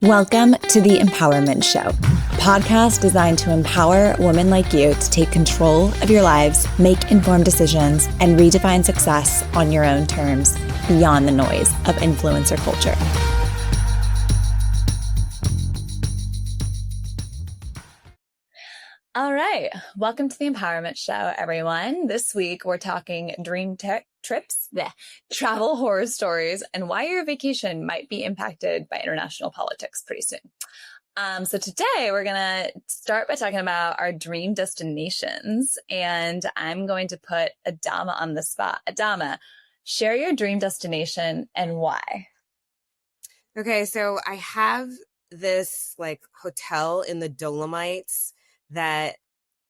Welcome to the Empowerment Show, a podcast designed to empower women like you to take control of your lives, make informed decisions, and redefine success on your own terms beyond the noise of influencer culture. All right. Welcome to the Empowerment Show, everyone. This week, we're talking dream trips, travel horror stories, and why your vacation might be impacted by international politics pretty soon. So today, we're going to start by talking about our dream destinations, and I'm going to put Adama on the spot. Adama, share your dream destination and why. Okay, so I have this hotel in the Dolomites that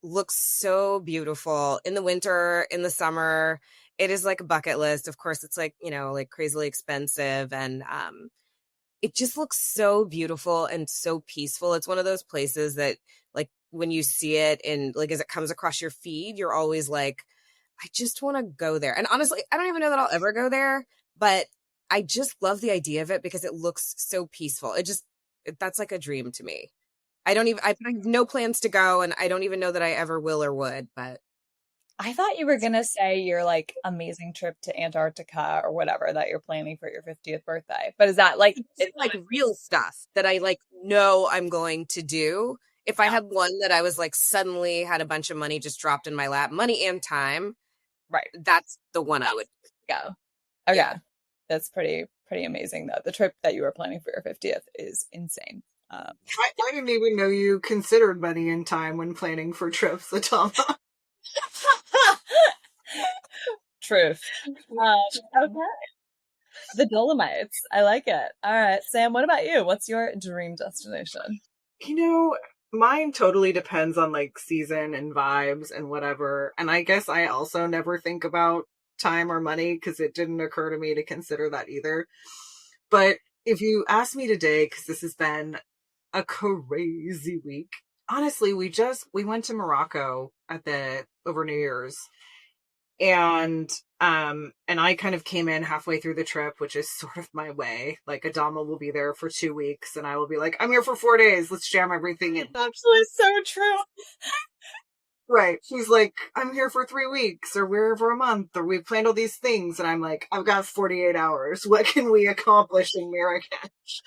looks so beautiful in the winter, in the summer. It is like a bucket list. Of course, it's crazily expensive, and it just looks so beautiful and so peaceful. It's one of those places that when you see it and as it comes across your feed, you're always like, I just want to go there. And honestly, I don't even know that I'll ever go there, but I just love the idea of it because it looks so peaceful. That's like a dream to me. I have no plans to go, and I don't even know that I ever will or would, but. I thought you were going to say your amazing trip to Antarctica or whatever that you're planning for your 50th birthday. But is that it's real stuff that I know I'm going to do. If I had one that I was suddenly had a bunch of money just dropped in my lap, money and time. Right. That's the one I would go. Okay. Yeah. That's pretty amazing though. The trip that you were planning for your 50th is insane. I didn't even know you considered money and time when planning for trips, Adama. Truth. Okay. The Dolomites. I like it. All right. Sam, what about you? What's your dream destination? Mine totally depends on season and vibes and whatever. And I guess I also never think about time or money because it didn't occur to me to consider that either. But if you ask me today, because this has been a crazy week, honestly, we went to Morocco over New Year's. And I kind of came in halfway through the trip, which is sort of my way. Adama will be there for 2 weeks and I will be like, I'm here for 4 days. Let's jam everything in. Actually, so true. Right. She's like, I'm here for 3 weeks or we're here for a month or we've planned all these things. And I'm like, I've got 48 hours. What can we accomplish in Marrakesh?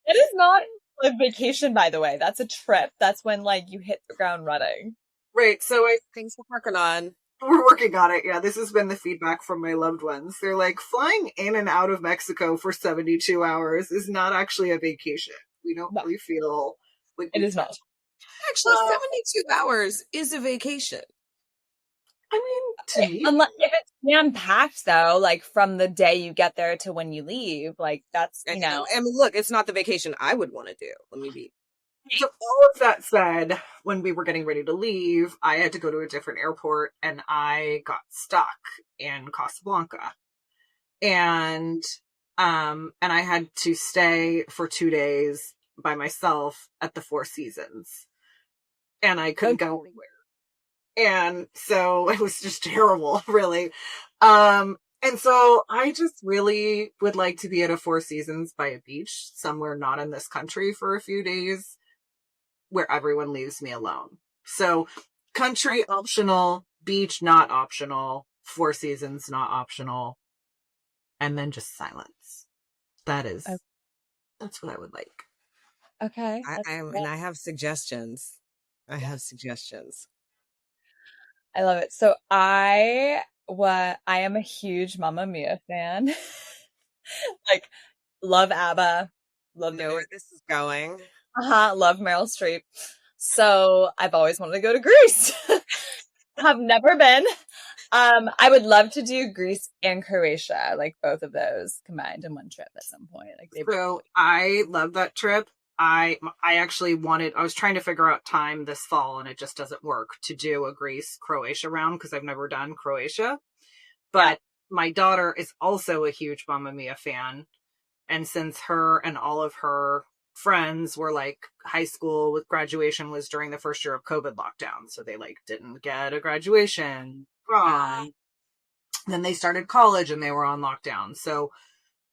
It is not a vacation, by the way. That's a trip. That's when you hit the ground running. Right. So things we're working on. We're working on it. Yeah, this has been the feedback from my loved ones. They're like, flying in and out of Mexico for 72 hours is not actually a vacation. We don't really feel like it is not. Actually, 72 hours is a vacation. I mean, to me. Unless if it's jam-packed, though, from the day you get there to when you leave, that's, I mean, look, it's not the vacation I would want to do. Let me be. So all of that said, when we were getting ready to leave, I had to go to a different airport and I got stuck in Casablanca. And I had to stay for 2 days by myself at the Four Seasons. And I couldn't go anywhere. And so it was just terrible, really. And so I just really would like to be at a Four Seasons by a beach somewhere not in this country for a few days, where everyone leaves me alone. So country optional, beach not optional, Four Seasons not optional, and then just silence. That's what I would like. Okay. I have suggestions. I love it. So I am a huge Mamma Mia fan. Love ABBA. Love know where this is going. Love Meryl Streep. So I've always wanted to go to Greece. Have never been. I would love to do Greece and Croatia, both of those combined in one trip at some point. So I love that trip. I actually I was trying to figure out time this fall and it just doesn't work to do a Greece Croatia round because I've never done Croatia. But my daughter is also a huge Mamma Mia fan. And since her and all of her friends were high school with graduation was during the first year of COVID lockdown. So they didn't get a graduation prom. Then they started college and they were on lockdown. So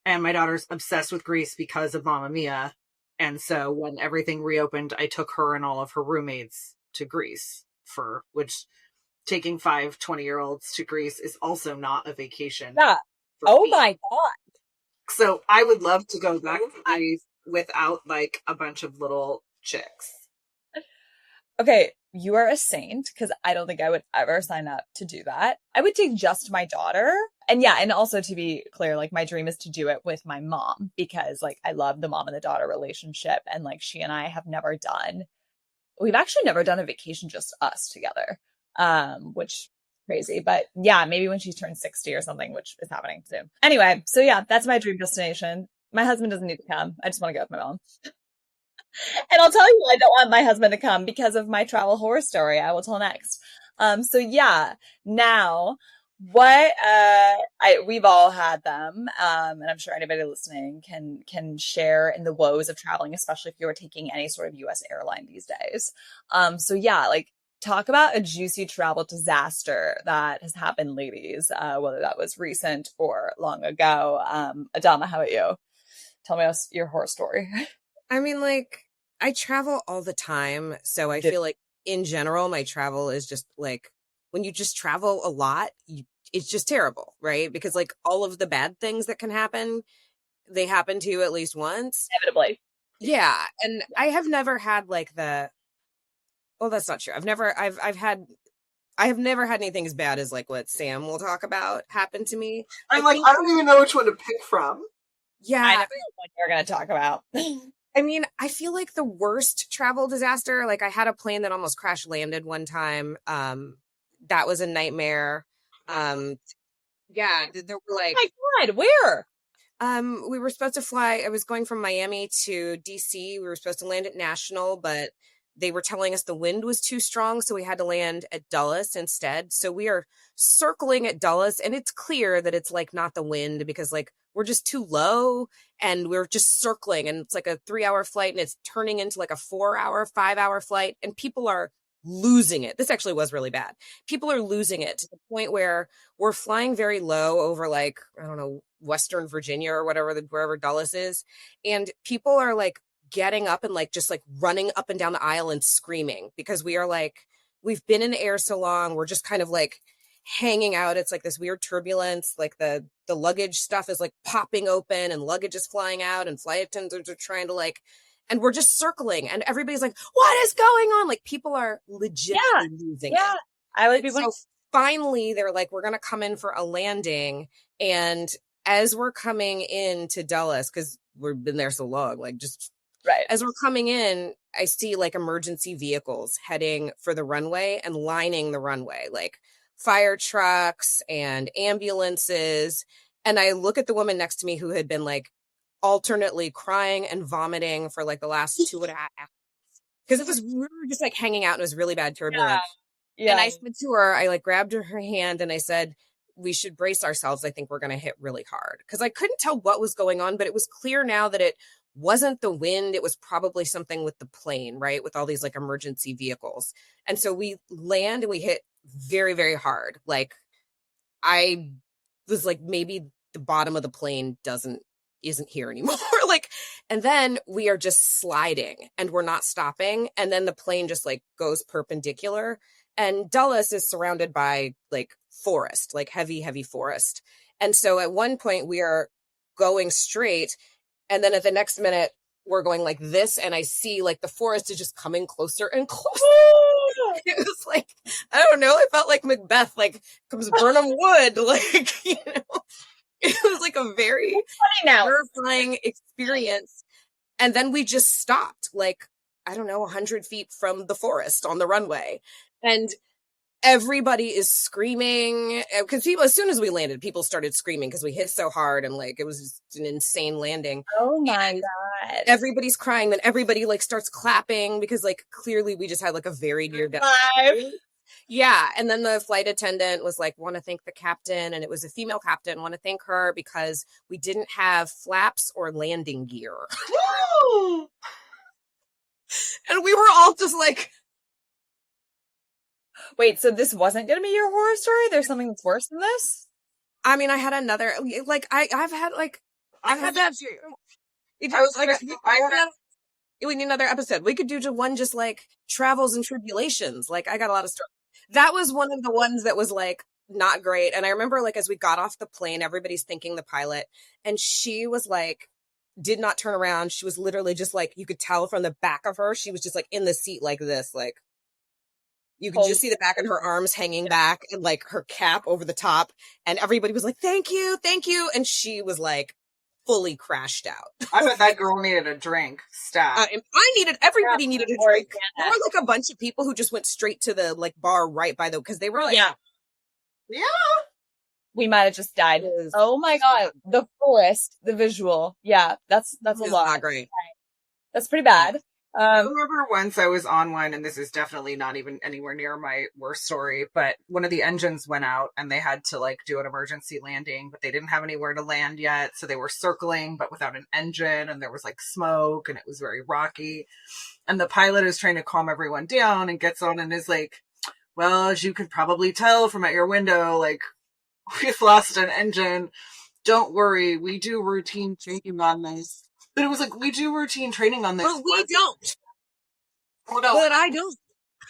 And my daughter's obsessed with Greece because of Mamma Mia. And so when everything reopened, I took her and all of her roommates to Greece, for which taking 5 20-year-olds to Greece is also not a vacation. Yeah. Oh my God. So I would love to go back to Greece without like a bunch of little chicks. Okay, you are a saint, because I don't think I would ever sign up to do that. I would take just my daughter. And yeah, and also to be clear, like my dream is to do it with my mom, because like I love the mom and the daughter relationship. And like she and I have we've actually never done a vacation just us together, which is crazy. But yeah, maybe when she turns 60 or something, which is happening soon. Anyway, so yeah, that's my dream destination. My husband doesn't need to come. I just want to go with my mom. And I'll tell you, I don't want my husband to come because of my travel horror story. I will tell next. So yeah, now what we've all had them, and I'm sure anybody listening can share in the woes of traveling, especially if you're taking any sort of US airline these days. So yeah, like talk about a juicy travel disaster that has happened, ladies, whether that was recent or long ago. Adama, how about you? Tell me your horror story. I mean, like, I travel all the time. So I feel like in general, my travel is just like, when you just travel a lot, it's just terrible, right? Because like all of the bad things that can happen, they happen to you at least once. Inevitably. Yeah. And I have never had like well, that's not true. I have never had anything as bad as like what Sam will talk about happen to me. I'm like, I don't even know which one to pick from. Yeah. I never know what you're going to talk about. I mean, I feel like the worst travel disaster, like I had a plane that almost crash landed one time. That was a nightmare. Yeah, there were like, oh my God, where? we were supposed to fly. I was going from Miami to DC. We were supposed to land at National, but they were telling us the wind was too strong, so we had to land at Dulles instead. So we are circling at Dulles, and it's clear that it's like not the wind, because like we're just too low and we're just circling, and it's like a 3-hour flight and it's turning into like a 4-hour, 5-hour flight, and people are losing it. This actually was really bad. People are losing it to the point where we're flying very low over like, I don't know, Western Virginia or whatever, wherever Dulles is. And people are like getting up and like just like running up and down the aisle and screaming, because we are like, we've been in the air so long, we're just kind of like hanging out. It's like this weird turbulence, like the luggage stuff is like popping open and luggage is flying out and flight attendants are trying to like, and we're just circling and everybody's like, what is going on? Like people are legitimately losing it. I would be So finally they're like, we're going to come in for a landing. And as we're coming into Dulles, because we've been there so long, like just right as we're coming in, I see like emergency vehicles heading for the runway and lining the runway, like fire trucks and ambulances. And I look at the woman next to me who had been like alternately crying and vomiting for like the last 2.5 hours. Because we were just like hanging out and it was really bad turbulence. Yeah. And I said to her, I like grabbed her hand and I said, we should brace ourselves. I think we're going to hit really hard. Because I couldn't tell what was going on, but it was clear now that it wasn't the wind. It was probably something with the plane, right? With all these like emergency vehicles. And so we land and we hit very, very hard. Like I was like, maybe the bottom of the plane isn't here anymore. Like, and then we are just sliding and we're not stopping. And then the plane just like goes perpendicular. And Dulles is surrounded by like forest, like heavy, heavy forest. And so at one point we are going straight. And then at the next minute, we're going like this. And I see like the forest is just coming closer and closer. It was like, I don't know. I felt like Macbeth, like comes Burnham Wood. Like, you know, it was like a very terrifying experience. And then we just stopped like, I don't know, 100 feet from the forest on the runway. And everybody is screaming because people, as soon as we landed, people started screaming because we hit so hard and like it was just an insane landing. Oh my God. Everybody's crying. Then everybody like starts clapping because like clearly we just had like a very near death. Yeah. And then the flight attendant was like, want to thank the captain. And it was a female captain. Want to thank her because we didn't have flaps or landing gear. And we were all just like, wait, so this wasn't going to be your horror story? There's something that's worse than this? I mean, I had another, like, I've had like, I had that too. We need another episode. We could do one just like travels and tribulations. Like I got a lot of stuff. That was one of the ones that was like not great. And I remember like as we got off the plane, everybody's thanking the pilot, and she was like, did not turn around. She was literally just like, you could tell from the back of her, she was just like in the seat like this, like you could just see the back of her arms hanging back and like her cap over the top. And everybody was like, thank you, thank you. And she was like fully crashed out. I bet that girl needed a drink. Stat. Everybody needed a drink. There were like a bunch of people who just went straight to the like bar right by because they were like, yeah. We might have just died. Oh my God. The forest, the visual. Yeah, that's a lot. Not great. That's pretty bad. I remember once I was on one, and this is definitely not even anywhere near my worst story, but one of the engines went out and they had to like do an emergency landing, but they didn't have anywhere to land yet. So they were circling, but without an engine, and there was like smoke and it was very rocky. And the pilot is trying to calm everyone down and gets on and is like, well, as you could probably tell from out your window, like we've lost an engine. Don't worry. We do routine training on this. But it was like, we do routine training on this. But we don't. Oh, no. But I don't.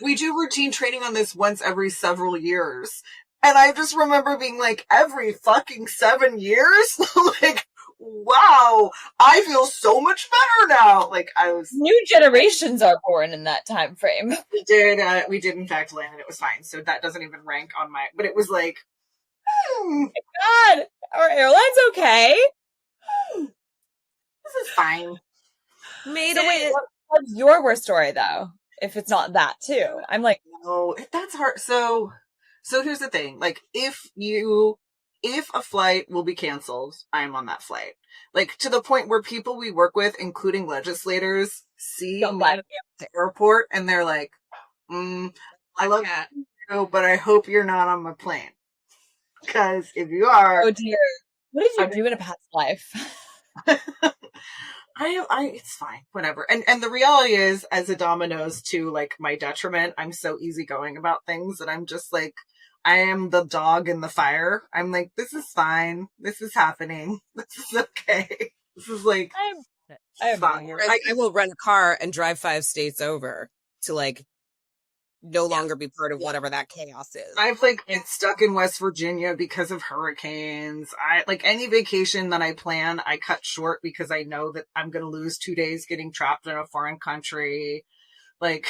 We do routine training on this once every several years. And I just remember being like, every fucking 7 years? Like, wow, I feel so much better now. Like, I was... New generations are born in that time frame. We did in fact land, and it was fine. So that doesn't even rank on my... But it was like... Oh my God, our airline's okay. This is fine. Made it. What's your worst story, though? If it's not that, too. I'm like... No, that's hard. So here's the thing. Like, if a flight will be canceled, I'm on that flight. Like, to the point where people we work with, including legislators, see me at the airport, and they're like, I love you, but I hope you're not on my plane. Because if you are... Oh, dear. What did you do in a past life? It's fine, whatever. And the reality is, as Adama knows, to like my detriment, I'm so easygoing about things that I'm just like, I am the dog in the fire. I'm like, this is fine. This is happening. This is okay. This is like, I will rent a car and drive 5 states over to like no longer be part of whatever that chaos is. I've like been stuck in West Virginia because of hurricanes. I like any vacation that I plan, I cut short because I know that I'm going to lose 2 days getting trapped in a foreign country. Like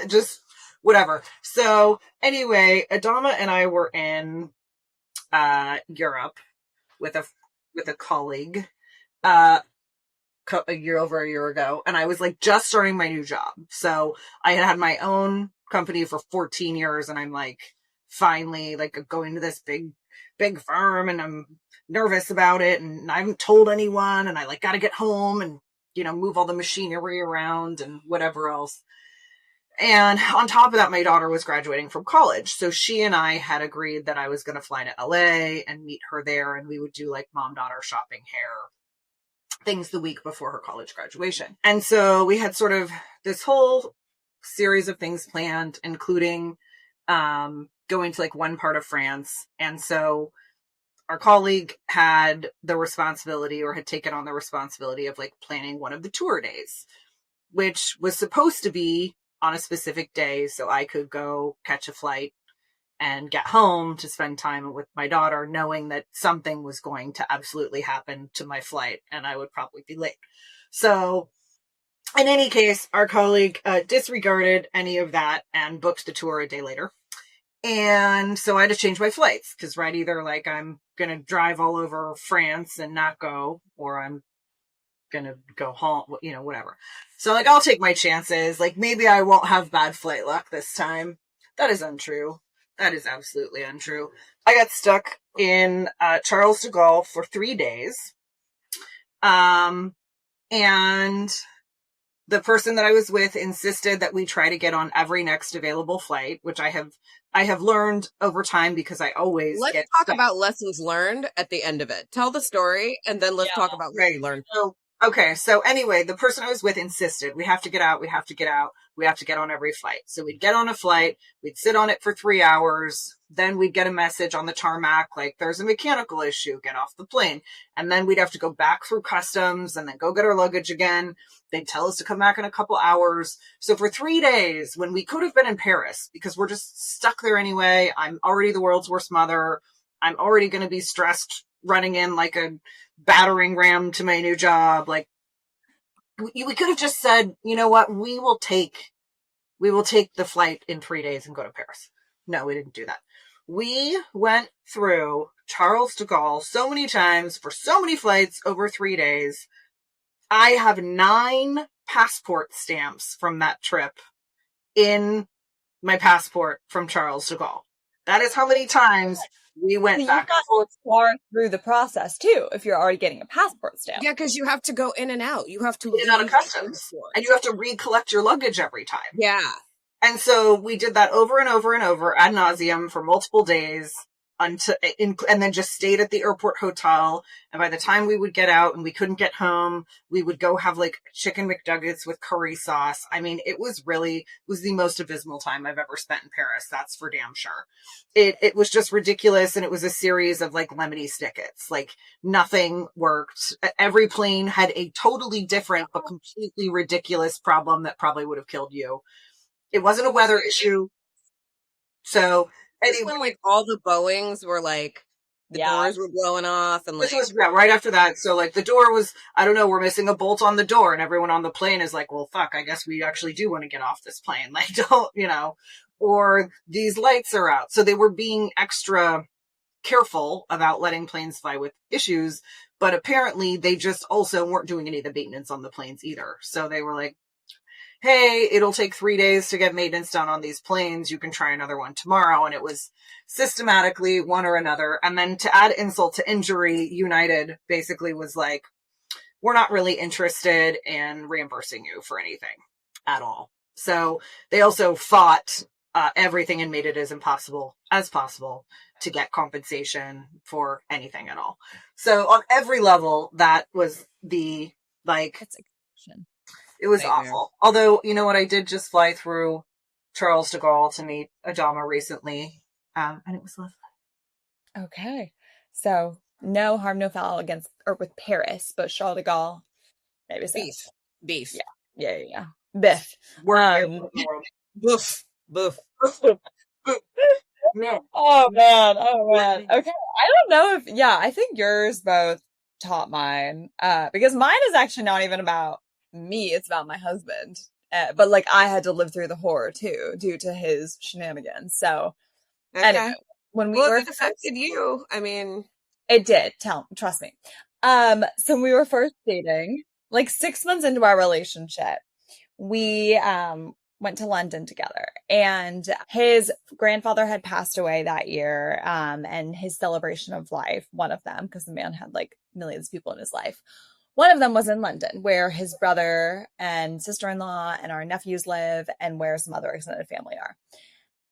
just whatever. So anyway, Adama and I were in Europe with a colleague a year ago, and I was like just starting my new job. So I had my own company for 14 years, and I'm like finally like going to this big firm, and I'm nervous about it, and I haven't told anyone, and I like got to get home and move all the machinery around and whatever else. And on top of that, my daughter was graduating from college. So she and I had agreed that I was going to fly to LA and meet her there, and we would do like mom-daughter shopping, hair, things the week before her college graduation. And so we had sort of this whole series of things planned, including going to like one part of France. And so our colleague had the responsibility, or had taken on the responsibility of like planning one of the tour days, which was supposed to be on a specific day so I could go catch a flight and get home to spend time with my daughter, knowing that something was going to absolutely happen to my flight and I would probably be late. So in any case, our colleague disregarded any of that and booked the tour a day later. And so I had to change my flights because either like I'm going to drive all over France and not go, or I'm going to go home, whatever. So like, I'll take my chances. Like maybe I won't have bad flight luck this time. That is untrue. That is absolutely untrue. I got stuck in Charles de Gaulle for 3 days. And the person that I was with insisted that we try to get on every next available flight, which I have learned over time because I always Let's talk about lessons learned at the end of it. Tell the story and then let's talk about what you learned. So Okay, so anyway, the person I was with insisted, we have to get out, we have to get out, we have to get on every flight. So we'd get on a flight, we'd sit on it for 3 hours, then we'd get a message on the tarmac, like, there's a mechanical issue, get off the plane. And then we'd have to go back through customs and then go get our luggage again. They'd tell us to come back in a couple hours. So for 3 days, when we could have been in Paris, because we're just stuck there anyway, I'm already the world's worst mother, I'm already going to be stressed running in like a battering ram to my new job. Like, we could have just said, you know what, we will take the flight in 3 days and go to Paris. No, we didn't do that. We went through Charles de Gaulle so many times for so many flights over 3 days. I have 9 passport stamps from that trip in my passport from Charles de Gaulle. That is how many times we went back and forth. Far through the process too, if you're already getting a passport stamp. Yeah, because you have to go in and out. You have to in and out of customs, and you have to recollect your luggage every time. Yeah. And so we did that over and over and over ad nauseum for multiple days and then just stayed at the airport hotel. And by the time we would get out and we couldn't get home, we would go have like chicken McNuggets with curry sauce. I mean, it was the most abysmal time I've ever spent in Paris. That's for damn sure. It was just ridiculous. And it was a series of like lemony snickets. Like nothing worked. Every plane had a totally different, but completely ridiculous problem that probably would have killed you. It wasn't a weather issue. So anyway, when like all the Boeings were like the doors were blowing off, and like this was right after that. So like the door was, I don't know, we're missing a bolt on the door, and everyone on the plane is like, well, fuck, I guess we actually do want to get off this plane. Like, don't, or these lights are out. So they were being extra careful about letting planes fly with issues, but apparently they just also weren't doing any of the maintenance on the planes either. So they were like, hey, it'll take 3 days to get maintenance done on these planes. You can try another one tomorrow. And it was systematically one or another. And then to add insult to injury, United basically was like, we're not really interested in reimbursing you for anything at all. So they also fought everything and made it as impossible as possible to get compensation for anything at all. So on every level, that was the, like, it was awful. Although, you know what? I did just fly through Charles de Gaulle to meet Adama recently. And it was lovely. Okay. So no harm, no foul with Paris, but Charles de Gaulle, maybe so. Beef. Yeah. Biff. Boof. Man. Oh man. Okay. I don't know I think yours both taught mine. Because mine is actually not even about me, it's about my husband. But like I had to live through the horror too, due to his shenanigans. So anyway, when it affected you. I mean, it did. Trust me. So we were first dating, like 6 months into our relationship. We went to London together, and his grandfather had passed away that year. And his celebration of life, one of them, because the man had like millions of people in his life. One of them was in London, where his brother and sister-in-law and our nephews live, and where some other extended family are.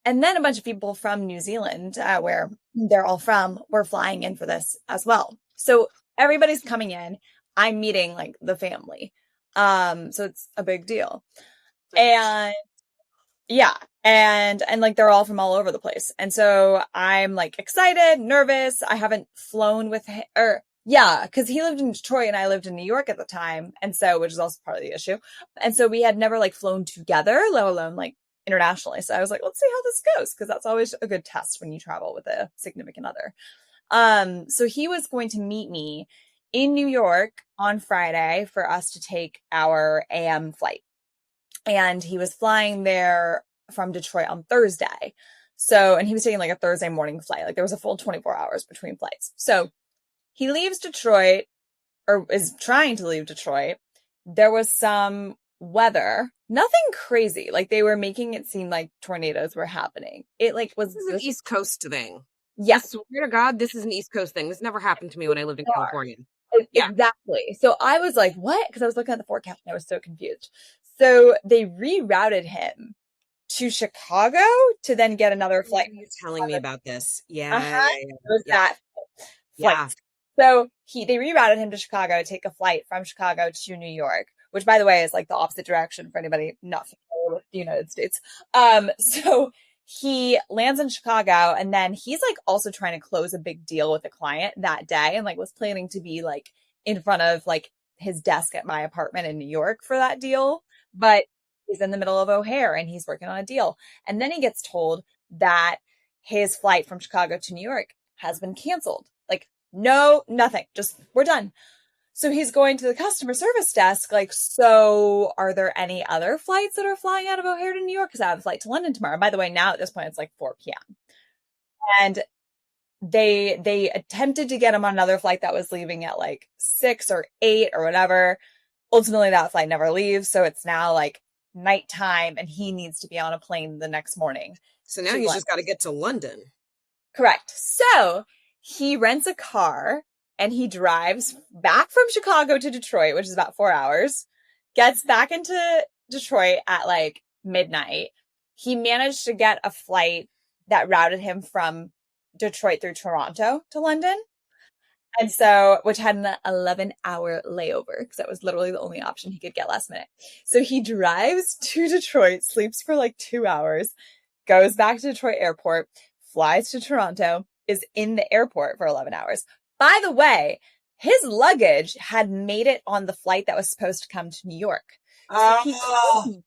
And then a bunch of people from New Zealand, where they're all from, were flying in for this as well. So everybody's coming in. I'm meeting like the family. So it's a big deal. And yeah. And like they're all from all over the place. And so I'm like excited, nervous. I haven't flown with him, because he lived in Detroit and I lived in New York at the time. And so, which is also part of the issue. And so we had never like flown together, let alone like internationally. So I was like, let's see how this goes. Cause that's always a good test when you travel with a significant other. So he was going to meet me in New York on Friday for us to take our AM flight. And he was flying there from Detroit on Thursday. So, and he was taking like a Thursday morning flight. Like there was a full 24 hours between flights. So he leaves Detroit, or is trying to leave Detroit. There was some weather, nothing crazy. Like they were making it seem like tornadoes were happening. It like was this is an East Coast thing. Yeah. I swear to God, this is an East Coast thing. This never happened to me when I lived in California. Yeah. Exactly. So I was like, what? Because I was looking at the forecast and I was so confused. So they rerouted him to Chicago to then get another flight. You're telling me about this. Yeah. It was that flight. So they rerouted him to Chicago to take a flight from Chicago to New York, which, by the way, is like the opposite direction for anybody not familiar with the United States. So he lands in Chicago, and then he's like also trying to close a big deal with a client that day, and like was planning to be like in front of like his desk at my apartment in New York for that deal. But he's in the middle of O'Hare and he's working on a deal. And then he gets told that his flight from Chicago to New York has been canceled. Like, no, nothing. Just, we're done. So he's going to the customer service desk, like, so are there any other flights that are flying out of O'Hare to New York? Because I have a flight to London tomorrow. By the way, now at this point, it's like 4 p.m. And they attempted to get him on another flight that was leaving at like 6 or 8 or whatever. Ultimately, that flight never leaves. So it's now like nighttime and he needs to be on a plane the next morning. So now he's just got to get to London. Correct. So he rents a car and he drives back from Chicago to Detroit, which is about 4 hours, gets back into Detroit at like midnight. He managed to get a flight that routed him from Detroit through Toronto to London. And so, which had an 11-hour layover because that was literally the only option he could get last minute. So he drives to Detroit, sleeps for like 2 hours, goes back to Detroit airport, flies to Toronto, is in the airport for 11 hours. By the way, his luggage had made it on the flight that was supposed to come to New York. So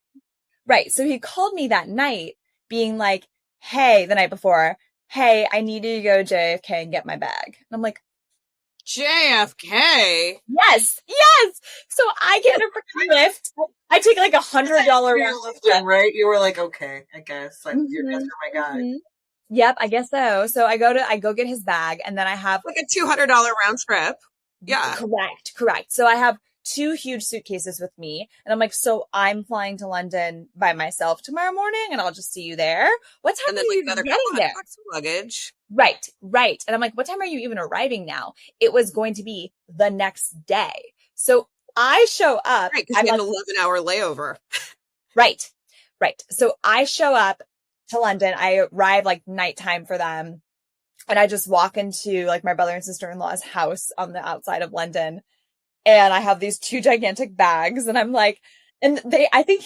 right. So he called me that night being like, hey, the night before, hey, I need you to go to JFK and get my bag. And I'm like, JFK? Yes. So I get a freaking lift. I take like $100 lift, right? You were like, okay, I guess. Like, you're just my guy. Mm-hmm. Yep, I guess so. So I go get his bag, and then I have like a $200 round trip. Yeah. Correct. So I have 2 huge suitcases with me, and I'm like, so I'm flying to London by myself tomorrow morning, and I'll just see you there. What time are you getting there? Luggage. Right. And I'm like, what time are you even arriving now? It was going to be the next day. So I show up. Right, because you had an 11-hour layover. Right. So I show up to London. I arrive like nighttime for them. And I just walk into like my brother and sister-in-law's house on the outside of London. And I have these 2 gigantic bags. And I'm like, and I think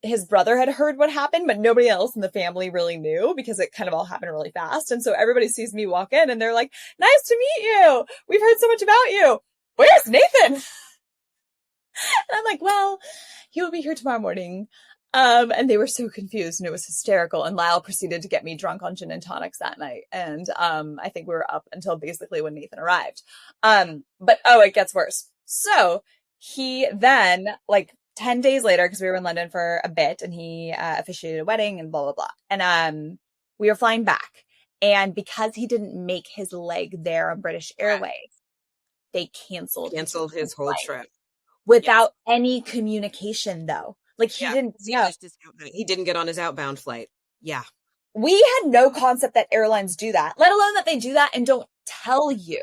his brother had heard what happened, but nobody else in the family really knew because it kind of all happened really fast. And so everybody sees me walk in and they're like, nice to meet you. We've heard so much about you. Where's Nathan? And I'm like, well, he'll be here tomorrow morning. And they were so confused and it was hysterical. And Lyle proceeded to get me drunk on gin and tonics that night. And, I think we were up until basically when Nathan arrived. But it gets worse. So he then like 10 days later, because we were in London for a bit and he officiated a wedding and blah, blah, blah. And we were flying back. And because he didn't make his leg there on British Airways, they canceled his whole trip. Without any communication, though. Like he didn't. He didn't get on his outbound flight. Yeah. We had no concept that airlines do that, let alone that they do that and don't tell you.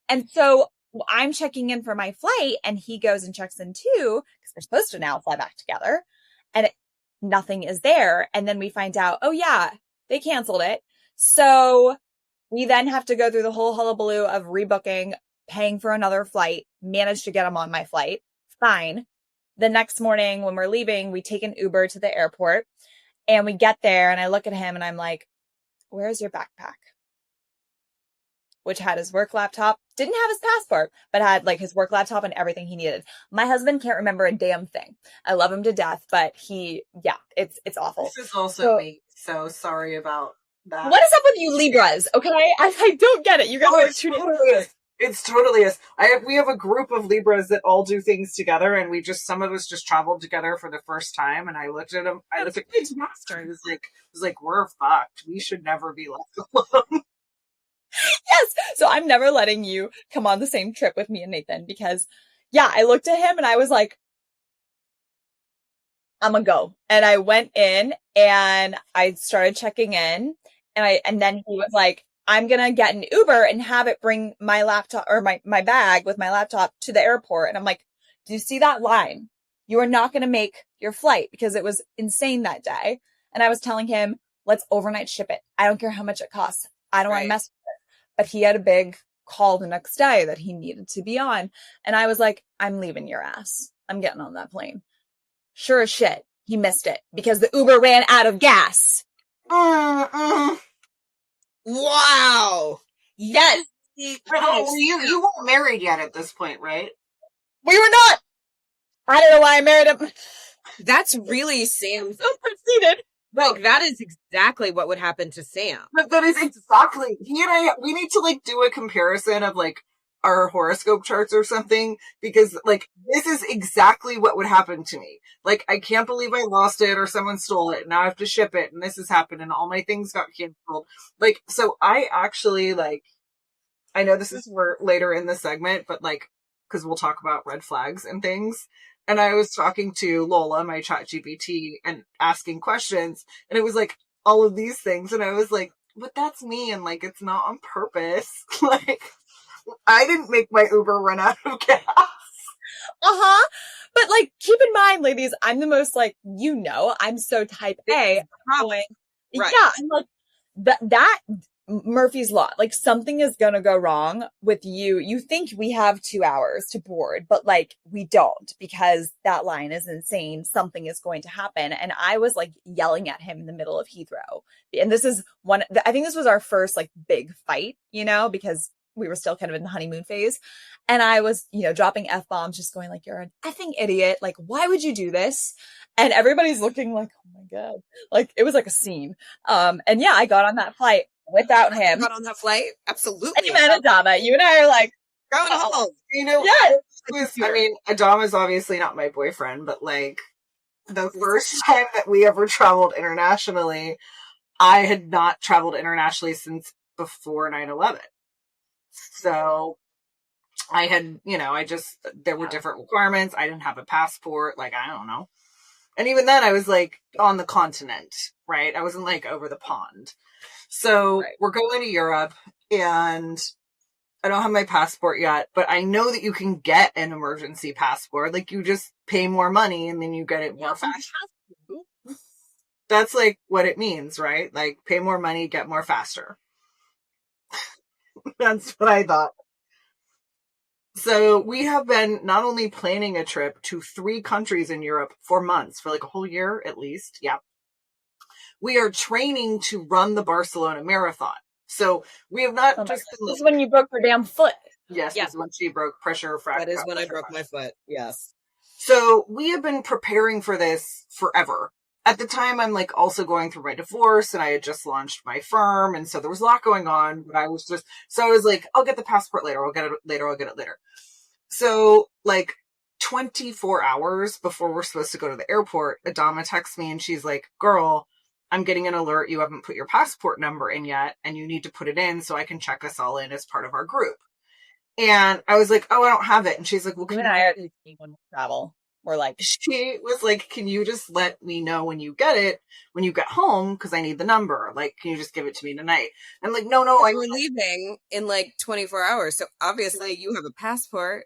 And so I'm checking in for my flight and he goes and checks in too, because they're supposed to now fly back together and nothing is there. And then we find out, oh yeah, they canceled it. So we then have to go through the whole hullabaloo of rebooking, paying for another flight, managed to get him on my flight. Fine. The next morning when we're leaving, we take an Uber to the airport and we get there and I look at him and I'm like, where's your backpack? Which had his work laptop, didn't have his passport, but had like his work laptop and everything he needed. My husband can't remember a damn thing. I love him to death, but it's awful. This is also me, so sorry about that. What is up with you Libras? Okay, I don't get it. You guys are too. It's totally is. We have a group of Libras that all do things together, and some of us just traveled together for the first time. And I looked at him. I looked at my master. I was like, we're fucked. We should never be left alone. Yes. So I'm never letting you come on the same trip with me and Nathan because, I looked at him and I was like, I'm gonna go. And I went in and I started checking in, and then he was like, I'm going to get an Uber and have it bring my laptop or my bag with my laptop to the airport. And I'm like, do you see that line? You are not going to make your flight because it was insane that day. And I was telling him, let's overnight ship it. I don't care how much it costs. I don't want to mess with it. But he had a big call the next day that he needed to be on. And I was like, I'm leaving your ass. I'm getting on that plane. Sure as shit, he missed it because the Uber ran out of gas. Wow. Yes. Oh, you weren't married yet at this point, right? We were not. I don't know why I married him. That's really Sam. So proceeded. Like, that is exactly what would happen to Sam. But that is exactly, he and I, we need to like do a comparison of like our horoscope charts or something, because like this is exactly what would happen to me. Like, I can't believe I lost it or someone stole it. Now I have to ship it and this has happened and all my things got canceled. Like, so I actually like, I know this is for later in the segment, but like, because we'll talk about red flags and things. And I was talking to Lola, my chat GPT, and asking questions. And it was like all of these things. And I was like, but that's me. And like, it's not on purpose. Like, I didn't make my Uber run out of gas. Uh-huh. But like, keep in mind, ladies, I'm the most like, I'm so type A. Right. Yeah, I'm like, that Murphy's Law, like something is going to go wrong with you. You think we have 2 hours to board, but like we don't, because that line is insane. Something is going to happen. And I was like yelling at him in the middle of Heathrow. And this is I think this was our first like big fight, because we were still kind of in the honeymoon phase. And I was, dropping F-bombs, just going like, you're an effing idiot. Like, why would you do this? And everybody's looking like, oh my God, like it was like a scene. And yeah, I got on that flight without him. Got on that flight? Absolutely. Amen, Adama. You and I are like, going home. I mean, Adama's obviously not my boyfriend, but like the first time that we ever traveled internationally, I had not traveled internationally since before 9/11. So I had, there were different requirements. I didn't have a passport. Like, I don't know. And even then I was like on the continent, right? I wasn't like over the pond. So We're going to Europe and I don't have my passport yet, but I know that you can get an emergency passport. Like, you just pay more money and then you get it more fast. That's like what it means, right? Like, pay more money, get more faster. That's what I thought. So we have been not only planning a trip to 3 countries in Europe for months, for like a whole year at least. Yeah. We are training to run the Barcelona Marathon. So we have not this is when you broke your damn foot. Yes, this is when she broke pressure fracture. That is when I broke my foot. Yes. So we have been preparing for this forever. At the time, I'm like also going through my divorce and I had just launched my firm. And so there was a lot going on, but I was like, I'll get the passport later. I'll get it later. So like 24 hours before we're supposed to go to the airport, Adama texts me and she's like, girl, I'm getting an alert. You haven't put your passport number in yet and you need to put it in so I can check us all in as part of our group. And I was like, oh, I don't have it. And she's like, well, you and I are when we travel. We're like, she was like, can you just let me know when you get it, when you get home? Cause I need the number. Like, can you just give it to me tonight? I'm like, no, we're leaving in like 24 hours. So obviously you have a passport.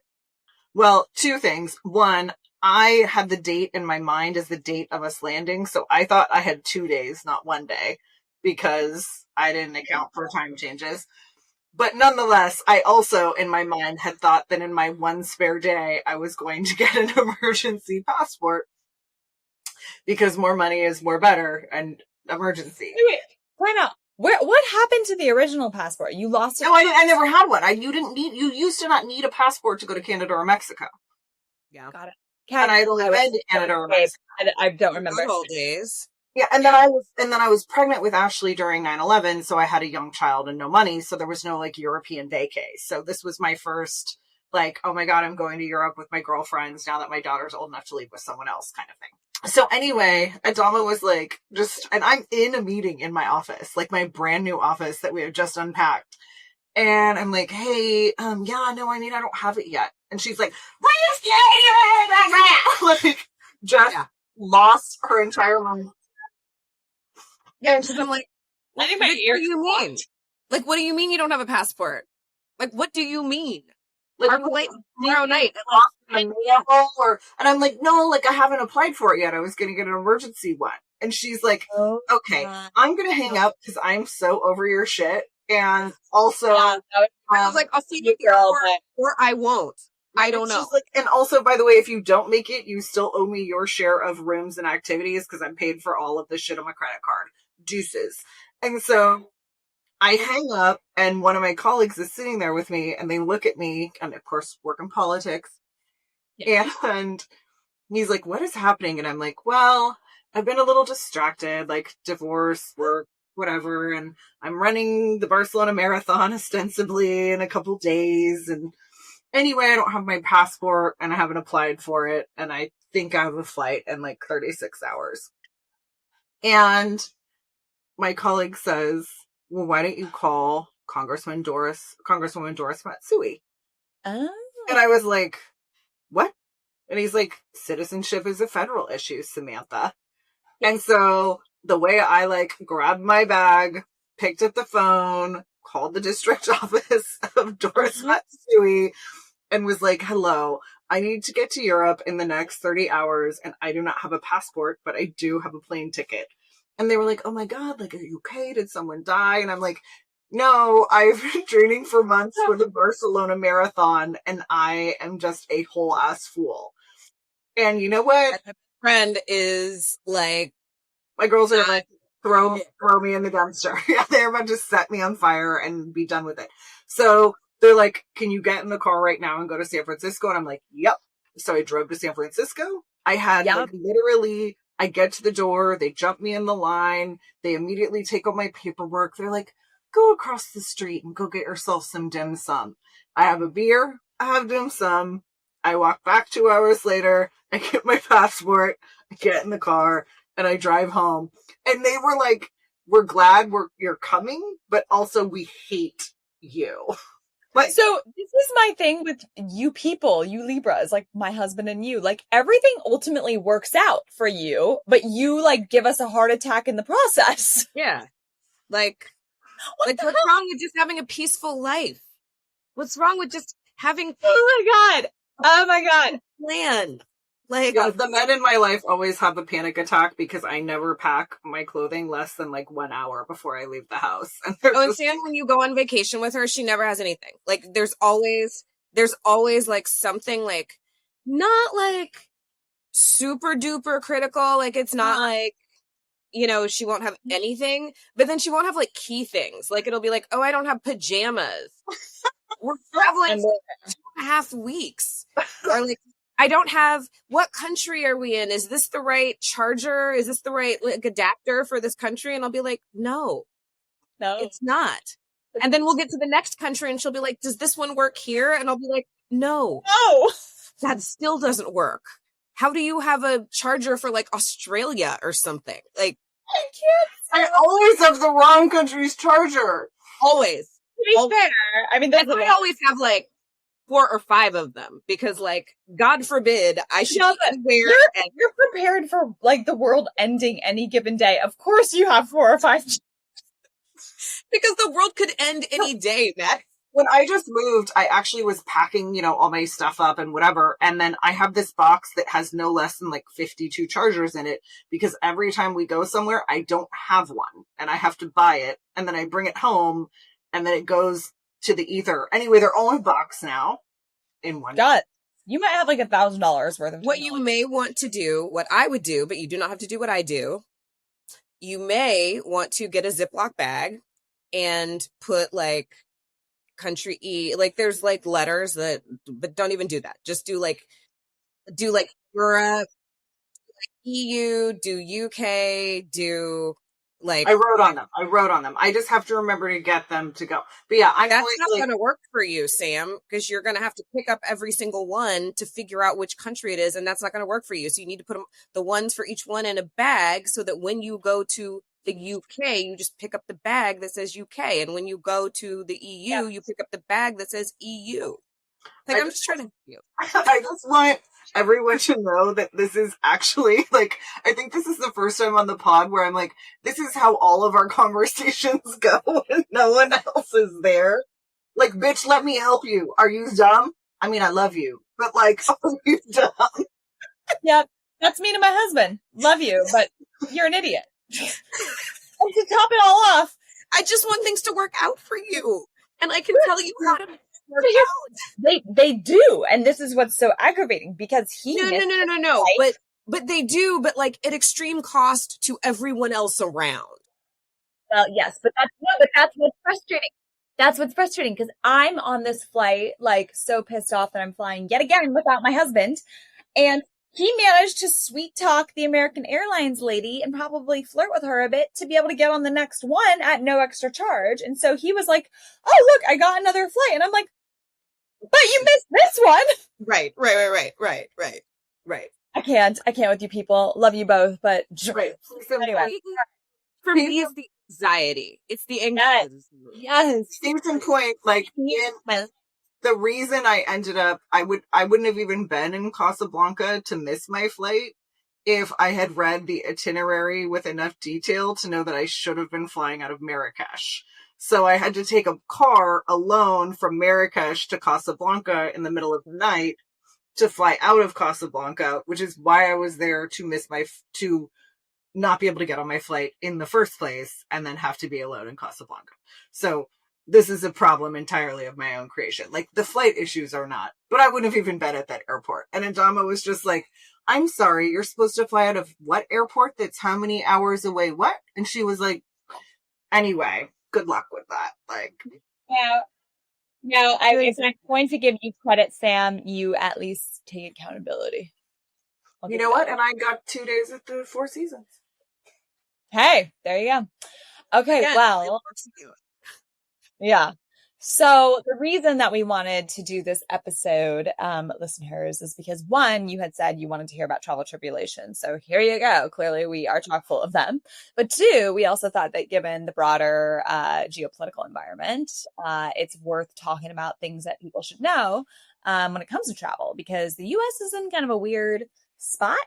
Well, 2 things. One, I had the date in my mind as the date of us landing. So I thought I had 2 days, not 1 day, because I didn't account for time changes. But nonetheless, I also, in my mind, had thought that in my 1 spare day, I was going to get an emergency passport because more money is more better and emergency. Wait, why not? What happened to the original passport? You lost it? No, I never had one. You used to not need a passport to go to Canada or Mexico. Yeah. Got it. And I'd only been to Canada or Mexico. I don't remember. Good old days. Yeah, and then I was pregnant with Ashley during 9/11, so I had a young child and no money, so there was no like European vacay. So this was my first like, oh my God, I'm going to Europe with my girlfriends now that my daughter's old enough to leave with someone else kind of thing. So anyway, Adama was like, and I'm in a meeting in my office, like my brand new office that we have just unpacked. And I'm like, hey, I don't have it yet. And she's like, like, just lost her entire mind. Yeah, and I'm like, what do you mean? Like, what do you mean you don't have a passport? Like, what do you mean? Like, our flight tomorrow night. And I'm like, no, like, I haven't applied for it yet. I was going to get an emergency one. And she's like, okay, I'm going to hang up because I'm so over your shit. And also, Yeah, I was like, I'll see you at the airport, or I won't. I don't know. Like, and also, by the way, if you don't make it, you still owe me your share of rooms and activities because I'm paid for all of this shit on my credit card. Deuces. And so I hang up, and one of my colleagues is sitting there with me, and they look at me, and of course, work in politics. Yeah. And he's like, what is happening? And I'm like, well, I've been a little distracted, like divorce, work, whatever. And I'm running the Barcelona Marathon ostensibly in a couple days. And anyway, I don't have my passport and I haven't applied for it. And I think I have a flight in like 36 hours. And my colleague says, well, why don't you call Congresswoman Doris Matsui? Oh. And I was like, what? And he's like, citizenship is a federal issue, Samantha. And so the way I like grabbed my bag, picked up the phone, called the district office of Doris Matsui, and was like, hello, I need to get to Europe in the next 30 hours, and I do not have a passport, but I do have a plane ticket. And they were like, oh my God, like, are you okay? Did someone die? And I'm like, no, I've been training for months for the Barcelona Marathon, and I am just a whole ass fool. And you know what? My friend is like, my girls are like, throw me in the dumpster. Yeah, they're about to set me on fire and be done with it. So they're like, can you get in the car right now and go to San Francisco? And I'm like, yep. So I drove to San Francisco. I had like literally, I get to the door, they jump me in the line, they immediately take all my paperwork. They're like, go across the street and go get yourself some dim sum. I have a beer, I have dim sum. I walk back 2 hours later, I get my passport, I get in the car, and I drive home. And they were like, we're glad you're coming, but also we hate you. Like, so this is my thing with you people, you Libras, like my husband and you, like everything ultimately works out for you, but you like give us a heart attack in the process. Yeah. Like what's wrong with just having a peaceful life? What's wrong with just having Oh my God. Plan. Like, yeah, the men in my life always have a panic attack because I never pack my clothing less than like 1 hour before I leave the house. And and Sam, when you go on vacation with her, she never has anything. Like, there's always like something like, not like super duper critical. Like, it's not like, you know, she won't have anything, but then she won't have like key things. Like, it'll be like, oh, I don't have pajamas. We're traveling for 2.5 weeks. Or like, I don't have, what country are we in? Is this the right charger? Is this the right like adapter for this country? And I'll be like, no, it's not. And then we'll get to the next country and she'll be like, does this one work here? And I'll be like, no, that still doesn't work. How do you have a charger for like Australia or something? Like, I can't. I always have the wrong country's charger. Always. To be fair, I mean, I always have like 4 or 5 of them because, like, God forbid I should wear. You're prepared for like the world ending any given day. Of course, you have 4 or 5. Because the world could end any day, Matt. When I just moved, I actually was packing, you know, all my stuff up and whatever. And then I have this box that has no less than like 52 chargers in it because every time we go somewhere, I don't have one and I have to buy it. And then I bring it home and then it goes to the ether. Anyway, they're all in a box now in one. God, you might have like $1,000 worth of. What you may want to do, what I would do, but you do not have to do what I do. You may want to get a Ziploc bag and put like country E, like there's like letters that, but don't even do that. Just do like Europe, EU, do UK, do like. I wrote on them. I just have to remember to get them to go. But yeah, that's not going to work for you, Sam, because you're going to have to pick up every single one to figure out which country it is. And that's not going to work for you. So you need to put the ones for each one in a bag so that when you go to the UK, you just pick up the bag that says UK. And when you go to the EU, you pick up the bag that says EU. Like, I'm just trying to help you. I just want everyone to know that this is actually, like, I think this is the first time on the pod where I'm like, this is how all of our conversations go when no one else is there. Like, bitch, let me help you. Are you dumb? I mean, I love you, but like, are you dumb? Yeah, that's me to my husband. Love you, but you're an idiot. And to top it all off, I just want things to work out for you. And I can tell you how to work out. They do. And this is what's so aggravating because he missed No. But they do, but like at extreme cost to everyone else around. Well, yes, but that's what's frustrating. That's what's frustrating because I'm on this flight, like so pissed off that I'm flying yet again without my husband. And he managed to sweet talk the American Airlines lady and probably flirt with her a bit to be able to get on the next one at no extra charge. And so he was like, oh, look, I got another flight. And I'm like, but you missed this one. Right. I can't with you people. Love you both, but Right. anyway. For me, it's the anxiety. It's the anxiety. Yes. Case in point, like the reason I ended up, I wouldn't have even been in Casablanca to miss my flight if I had read the itinerary with enough detail to know that I should have been flying out of Marrakesh. So I had to take a car alone from Marrakesh to Casablanca in the middle of the night to fly out of Casablanca, which is why I was there to not be able to get on my flight in the first place and then have to be alone in Casablanca. So this is a problem entirely of my own creation. Like the flight issues are not, but I wouldn't have even been at that airport. And Adama was just like, I'm sorry, you're supposed to fly out of what airport? That's how many hours away? What? And she was like, anyway, good luck with that. Like, no, if I'm going to give you credit, Sam, you at least take accountability. You know what? And I got 2 days at the Four Seasons. Hey, there you go. Okay, well, yeah. So the reason that we wanted to do this episode, listeners, is because one, you had said you wanted to hear about travel tribulations. So here you go. Clearly we are chock full of them. But two, we also thought that given the broader geopolitical environment, it's worth talking about things that people should know when it comes to travel, because the US is in kind of a weird spot.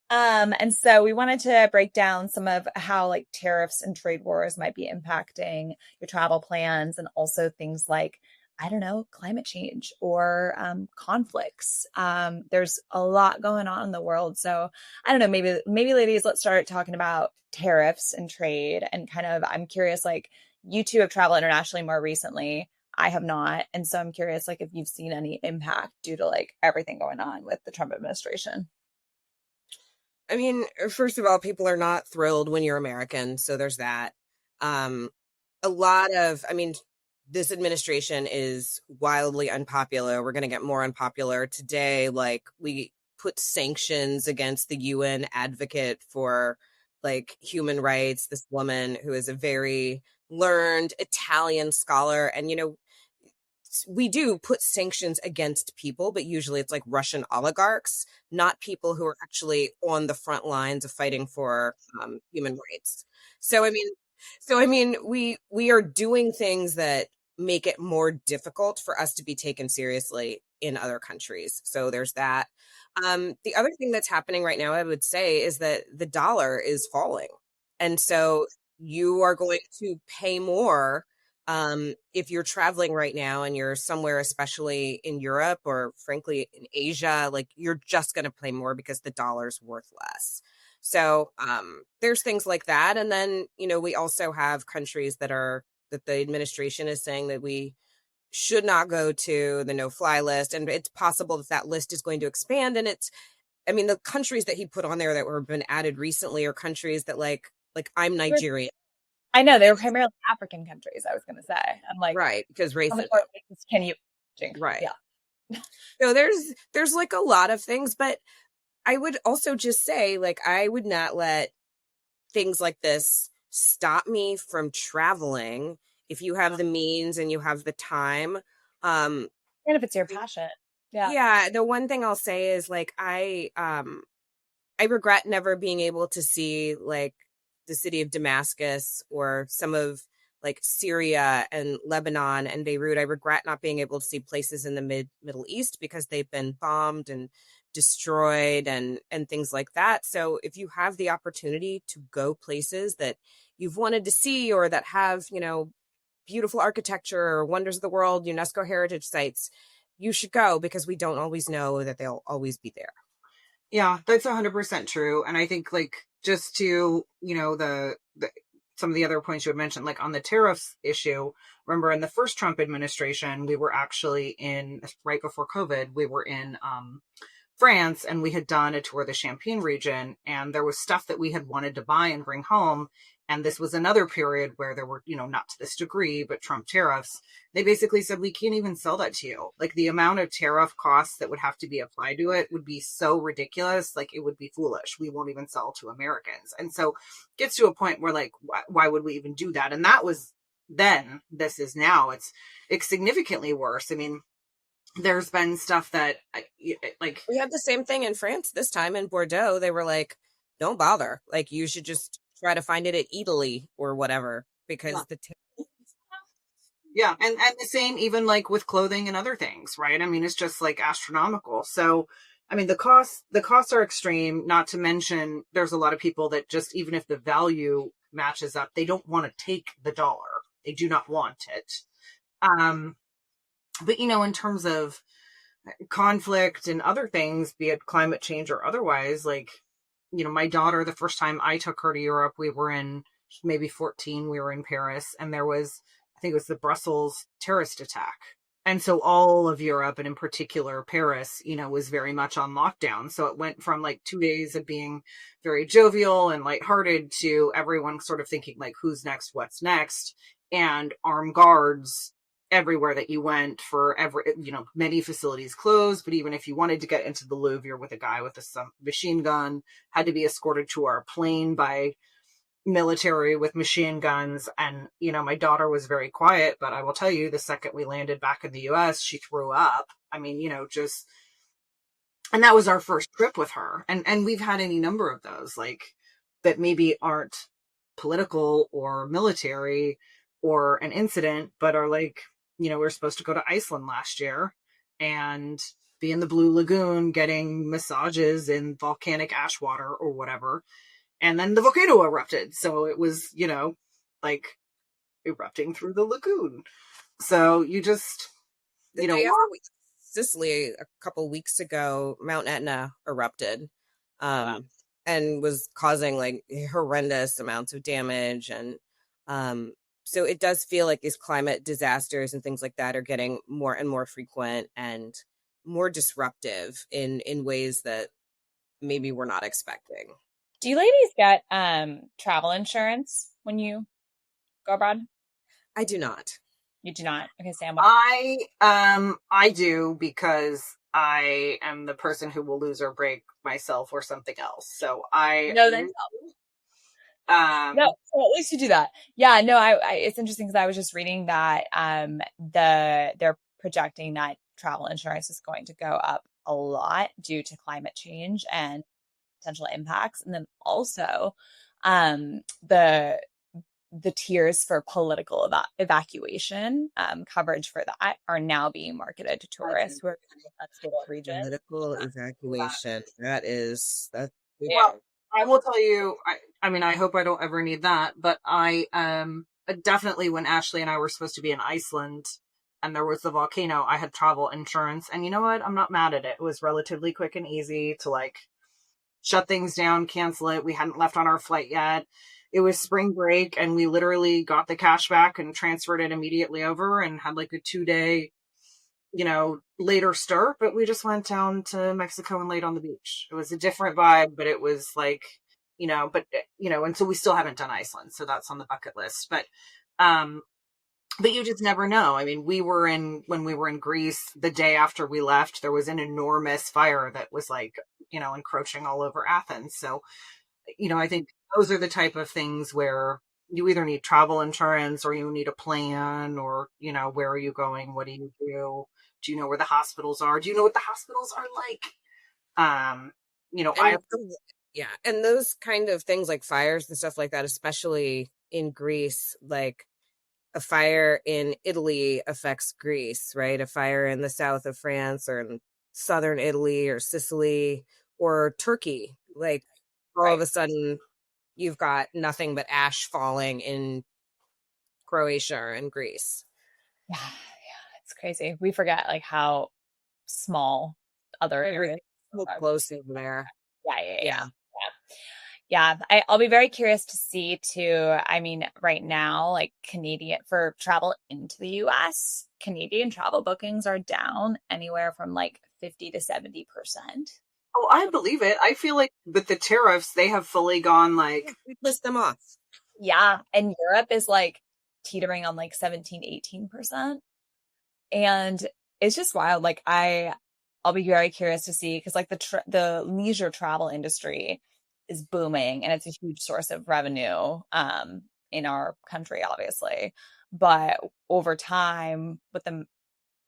And so we wanted to break down some of how like tariffs and trade wars might be impacting your travel plans, and also things like, I don't know, climate change or conflicts. There's a lot going on in the world. So I don't know, maybe ladies, let's start talking about tariffs and trade, and kind of, I'm curious, like you two have traveled internationally more recently. I have not. And so I'm curious, like if you've seen any impact due to like everything going on with the Trump administration. I mean, first of all, people are not thrilled when you're American. So there's that. This administration is wildly unpopular. We're going to get more unpopular today. Like we put sanctions against the UN advocate for like human rights. This woman who is a very learned Italian scholar. And, you know, we do put sanctions against people, but usually it's like Russian oligarchs, not people who are actually on the front lines of fighting for human rights. So I mean, we are doing things that make it more difficult for us to be taken seriously in other countries. So there's that. The other thing that's happening right now, I would say, is that the dollar is falling, and so you are going to pay more. If you're traveling right now and you're somewhere, especially in Europe or frankly in Asia, like you're just going to pay more because the dollar's worth less. So there's things like that. And then, you know, we also have countries that the administration is saying that we should not go to the no-fly list. And it's possible that list is going to expand. And the countries that he put on there that were been added recently are countries that like I'm Nigerian. I know they were primarily African countries. I was going to say, I'm like, right, because racism. Can you? Right. Yeah. So there's like a lot of things, but I would also just say, like, I would not let things like this stop me from traveling if you have the means and you have the time. And if it's your passion. Yeah. Yeah. The one thing I'll say is like I regret never being able to see like the city of Damascus or some of like Syria and Lebanon and Beirut. I regret not being able to see places in the Middle East because they've been bombed and destroyed and things like that. So if you have the opportunity to go places that you've wanted to see or that have, you know, beautiful architecture or wonders of the world, UNESCO heritage sites, you should go, because we don't always know that they'll always be there. Yeah, that's 100% true. And I think like just to, you know, some of the other points you had mentioned, like on the tariffs issue, remember in the first Trump administration, we were actually right before COVID, we were in France, and we had done a tour of the Champagne region, and there was stuff that we had wanted to buy and bring home. And this was another period where there were, not to this degree, but Trump tariffs. They basically said, we can't even sell that to you. Like the amount of tariff costs that would have to be applied to it would be so ridiculous. Like it would be foolish. We won't even sell to Americans. And so it gets to a point where like, why would we even do that? And that was then. This is now. It's significantly worse. I mean, there's been stuff that like we had the same thing in France this time in Bordeaux. They were like, don't bother. Like you should just try to find it at Italy or whatever, because yeah. And the same even like with clothing and other things, right? I mean, it's just like astronomical. So, I mean, the costs are extreme, not to mention there's a lot of people that just, even if the value matches up, they don't want to take the dollar. They do not want it. But, in terms of conflict and other things, be it climate change or otherwise, like, my daughter, the first time I took her to Europe, we were in maybe 14, we were in Paris, and there was, I think it was the Brussels terrorist attack. And so all of Europe, and in particular Paris, was very much on lockdown. So it went from like 2 days of being very jovial and lighthearted to everyone sort of thinking like, who's next, what's next, and armed guards everywhere that you went for many facilities closed. But even if you wanted to get into the Louvre, you're with a guy with a machine gun, had to be escorted to our plane by military with machine guns. And, my daughter was very quiet, but I will tell you, the second we landed back in the US, she threw up. I mean, and that was our first trip with her. And we've had any number of those, like, that maybe aren't political or military or an incident, but are like, we were supposed to go to Iceland last year and be in the Blue Lagoon getting massages in volcanic ash water or whatever. And then the volcano erupted. So it was, like erupting through the lagoon. So you just, Sicily a couple weeks ago, Mount Etna erupted and was causing like horrendous amounts of damage. And so it does feel like these climate disasters and things like that are getting more and more frequent and more disruptive in ways that maybe we're not expecting. Do you ladies get travel insurance when you go abroad? I do not. You do not? Okay, Sam. I do, because I am the person who will lose or break myself or something else. So no, then no, so at least you do that. Yeah, no, I it's interesting because I was just reading that they're projecting that travel insurance is going to go up a lot due to climate change and potential impacts. And then also the tiers for political evacuation coverage for that are now being marketed to tourists who are in that stable region. Political evacuation. That's well, I will tell you, I mean, I hope I don't ever need that, but I definitely, when Ashley and I were supposed to be in Iceland and there was the volcano, I had travel insurance. And you know what? I'm not mad at it. It was relatively quick and easy to like shut things down, cancel it. We hadn't left on our flight yet. It was spring break, and we literally got the cash back and transferred it immediately over and had like a 2-day, later start. But we just went down to Mexico and laid on the beach. It was a different vibe, but it was like, and so we still haven't done Iceland. So that's on the bucket list. But you just never know. I mean, when we were in Greece, the day after we left, there was an enormous fire that was like, encroaching all over Athens. So, I think those are the type of things where you either need travel insurance or you need a plan, or, where are you going? What do you do? Do you know where the hospitals are? Do you know what the hospitals are like? And those kind of things like fires and stuff like that, especially in Greece, like a fire in Italy affects Greece, right? A fire in the south of France or in southern Italy or Sicily or Turkey, like all of a sudden you've got nothing but ash falling in Croatia and Greece. Yeah, it's crazy. We forget like how small other areas are close over there. Yeah. Yeah, I'll be very curious to see too. I mean, right now, like Canadian for travel into the US, Canadian travel bookings are down anywhere from like 50 to 70%. Oh, I believe it. I feel like with the tariffs, they have fully gone like, We list them off. Yeah, and Europe is like teetering on like 17, 18%. And it's just wild. Like I'll be very curious to see because like the leisure travel industry is booming and it's a huge source of revenue in our country, obviously. But over time, with the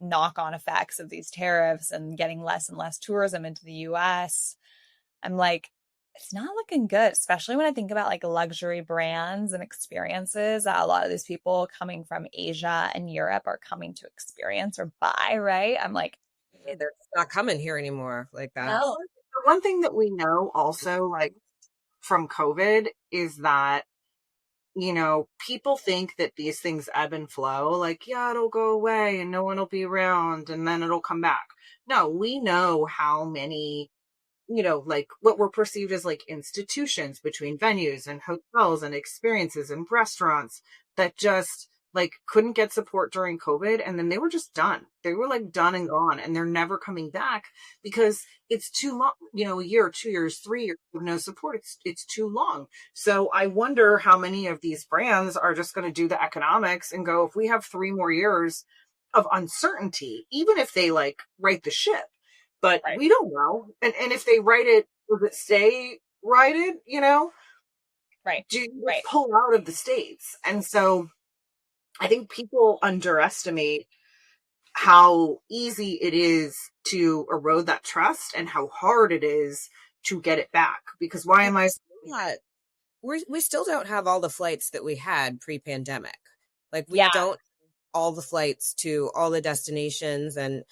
knock-on effects of these tariffs and getting less and less tourism into the US, I'm like, it's not looking good, especially when I think about like luxury brands and experiences that a lot of these people coming from Asia and Europe are coming to experience or buy, right? I'm like, Hey, they're not coming here anymore like that. no. the one thing that we know also, like from COVID, is that, people think that these things ebb and flow. Like, yeah, it'll go away and no one will be around and then it'll come back. No, we know how many, like what were perceived as like institutions between venues and hotels and experiences and restaurants that just like couldn't get support during COVID. And then they were just done. They were like done and gone and they're never coming back because it's too long, a year, 2 years, 3 years of no support. It's too long. So I wonder how many of these brands are just going to do the economics and go, if we have 3 more years of uncertainty, even if they like right the ship, but Right. we don't know. And if they write it, does it stay righted? Right. Do you Right. pull out of the States? And so I think people underestimate how easy it is to erode that trust and how hard it is to get it back. Because why am I? We still don't have all the flights that we had pre-pandemic. Like we Yeah. don't all the flights to all the destinations. And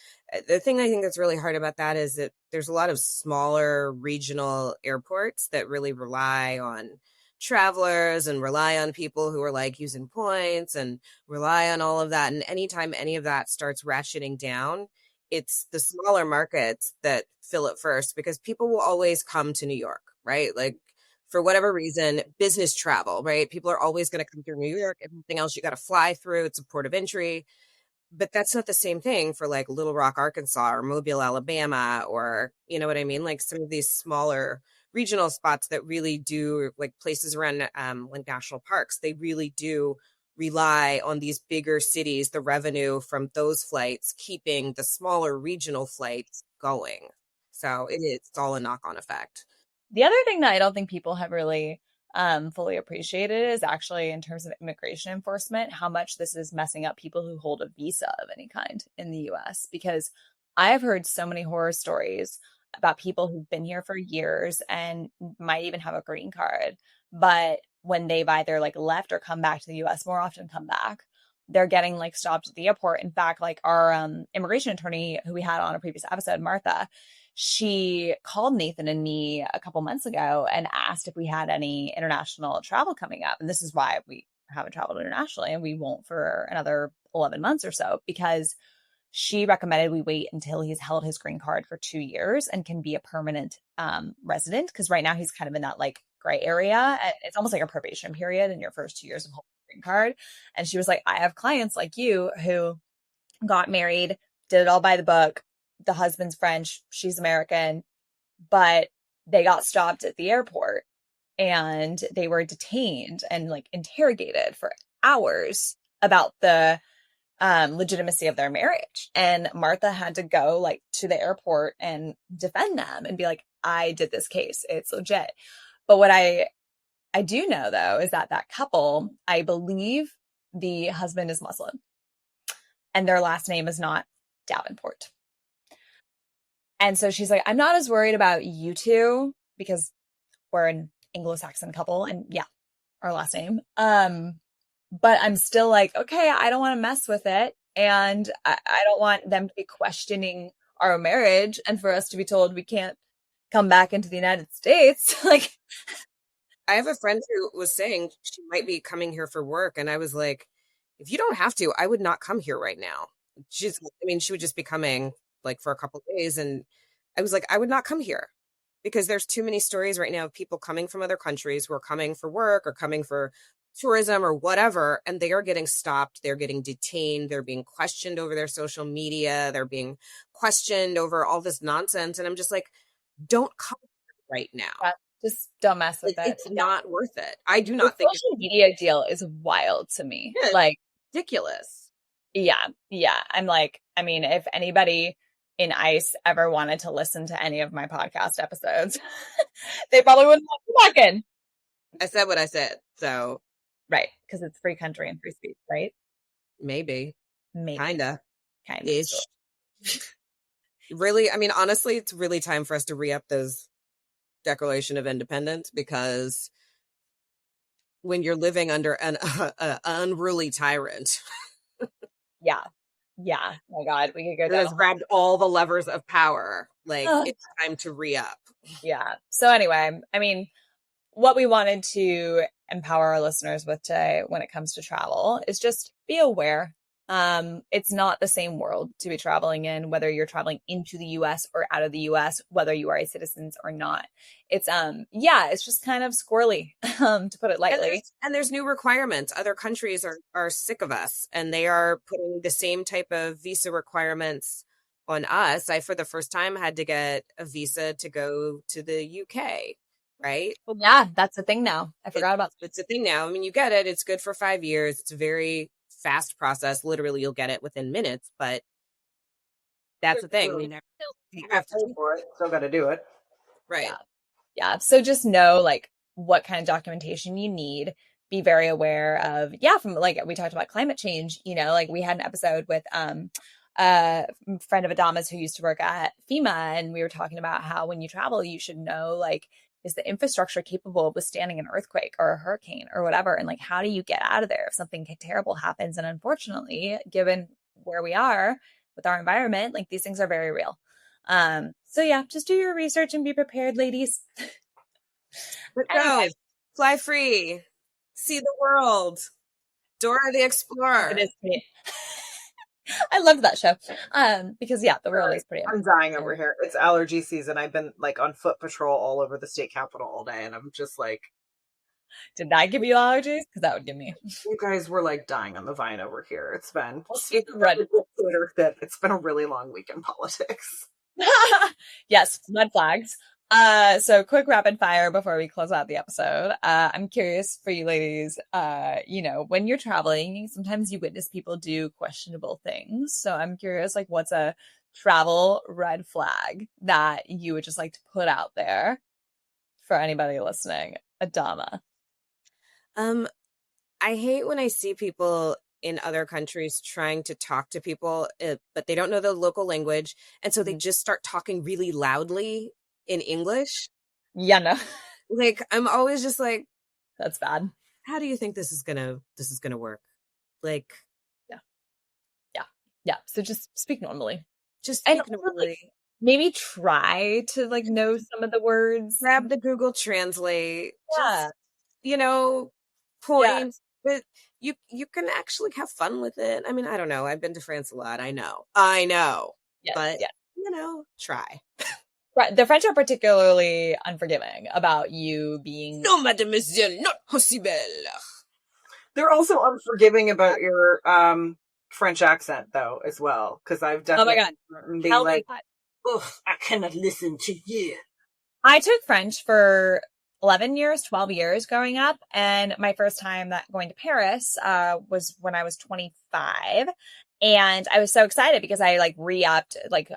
the thing I think that's really hard about that is that there's a lot of smaller regional airports that really rely on travelers and rely on people who are like using points and rely on all of that. And anytime any of that starts ratcheting down, it's the smaller markets that fill it first because people will always come to New York, right? Like for whatever reason, business travel, right? People are always going to come through New York. Everything else you got to fly through. It's a port of entry. But that's not the same thing for like Little Rock, Arkansas or Mobile, Alabama, or you know what I mean? Like some of these smaller regional spots that really do like places around like national parks, they really do rely on these bigger cities, the revenue from those flights, keeping the smaller regional flights going. So it's all a knock-on effect. The other thing that I don't think people have really fully appreciated is actually in terms of immigration enforcement, how much this is messing up people who hold a visa of any kind in the US. Because I've heard so many horror stories about people who've been here for years and might even have a green card. But when they've either like left or come back to the US, more often come back, they're getting like stopped at the airport. In fact, like our immigration attorney who we had on a previous episode, Martha, she called Nathan and me a couple months ago and asked if we had any international travel coming up. And this is why we haven't traveled internationally and we won't for another 11 months or so, because she recommended we wait until he's held his green card for 2 years and can be a permanent resident. Because right now he's kind of in that like gray area. It's almost like a probation period in your first 2 years of holding a green card. And she was like, I have clients like you who got married, did it all by the book. The husband's French, she's American, but they got stopped at the airport and they were detained and like interrogated for hours about the legitimacy of their marriage. And Martha had to go like to the airport and defend them and be like, I did this case. It's legit. But what I do know though is that that couple, I believe the husband is Muslim and their last name is not Davenport. And so she's like, I'm not as worried about you two because we're an Anglo-Saxon couple and yeah, our last name. But I'm still like, okay, I don't want to mess with it. And I don't want them to be questioning our marriage and for us to be told we can't come back into the United States. Like, I have a friend who was saying she might be coming here for work. And I was like, if you don't have to, I would not come here right now. She would just be coming like for a couple of days. And I was like, I would not come here because there's too many stories right now of people coming from other countries who are coming for work or coming for tourism or whatever, and they are getting stopped, they're getting detained, they're being questioned over their social media, they're being questioned over all this nonsense. And I'm just like, don't come right now. Yeah, just don't mess with it. It's not worth it. I do The not think social media deal is wild to me. it's Like, ridiculous. yeah. I'm like, I mean, if anybody in ICE ever wanted to listen to any of my podcast episodes, they probably wouldn't let me back in. I said what I said, so Right, because it's free country and free speech, right? maybe. Maybe. Kinda. Ish. Really, I mean, honestly, it's really time for us to re-up those Declaration of Independence, because when you're living under an unruly tyrant Yeah. Oh my God, we could go that down. has grabbed all the levers of power, like, it's time to re-up. Yeah. So anyway, I mean, what we wanted to empower our listeners with today when it comes to travel is just be aware. It's not the same world to be traveling in, whether you're traveling into the US or out of the US, whether you are a citizen or not. It's it's just kind of squirrely, to put it lightly. And there's new requirements. Other countries are sick of us, and they are putting the same type of visa requirements on us. I, for the first time, had to get a visa to go to the UK. Right? Well, yeah, that's a thing now. I forgot about that. It's a thing now. I mean, you get it. It's good for 5 years. It's a very fast process. Literally, you'll get it within minutes, but that's the thing. You have to pay for it. Still got to do it. Right. Yeah. So just know like what kind of documentation you need. Be very aware of, from like we talked about climate change, like we had an episode with a friend of Adama's who used to work at FEMA, and we were talking about how when you travel, you should know, like, is the infrastructure capable of withstanding an earthquake or a hurricane or whatever? And like, how do you get out of there if something terrible happens? And unfortunately, given where we are with our environment, like these things are very real. So yeah, just do your research and be prepared, ladies. But go, fly free, see the world. Dora the Explorer. It is pretty. I loved that show. Because the world is pretty amazing. I'm dying over here. It's allergy season. I've been like on foot patrol all over the state capitol all day, and I'm just like, did that give you allergies? Because that would give me. You guys were like dying on the vine over here. It's been red. It's been a really long week in politics. Yes, red flags. So quick rapid fire before we close out the episode. I'm curious for you ladies, when you're traveling, sometimes you witness people do questionable things. So I'm curious, like, what's a travel red flag that you would just like to put out there for anybody listening? Adama. I hate when I see people in other countries trying to talk to people, but they don't know the local language. And so they just start talking really loudly in English. Yeah, no. Like, I'm always just like, that's bad. How do you think this is gonna work? Like, yeah. So just speak normally. Just speak normally. Like, maybe try to like know some of the words. Grab the Google Translate. Yeah. Just, points. Yeah. But you can actually have fun with it. I mean, I don't know. I've been to France a lot. I know. Yes, but try. Right. The French are particularly unforgiving about you being no, mademoiselle, not possible. They're also unforgiving about your French accent though as well, because I've definitely been like, I cannot listen to you. I took French for 11 years, 12 years growing up, and my first time going to Paris was when I was 25, and I was so excited because I like re-upped, like